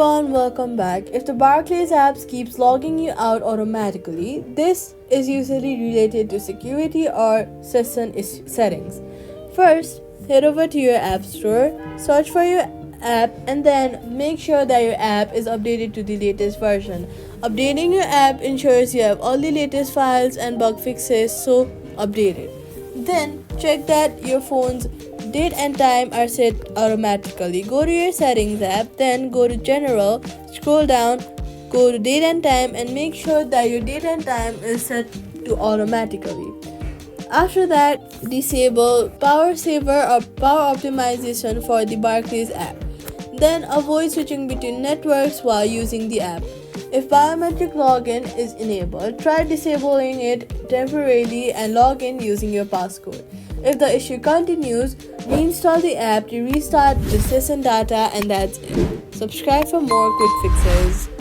everyone, welcome back. If the Barclays apps keeps logging you out automatically, this is usually related to security or system settings. First, head over to your app store, search for your app and then make sure that your app is updated to the latest version. Updating your app ensures you have all the latest files and bug fixes, so update it. Then check that your phone's date and time are set automatically. Go to your settings app, then go to general, scroll down, go to date and time and make sure that your date and time is set to automatically. After that, disable power saver or power optimization for the Barclays app. Then avoid switching between networks while using the app. If biometric login is enabled, try disabling it temporarily and log in using your passcode. If the issue continues, reinstall the app to restart the system data, and that's it. Subscribe for more quick fixes.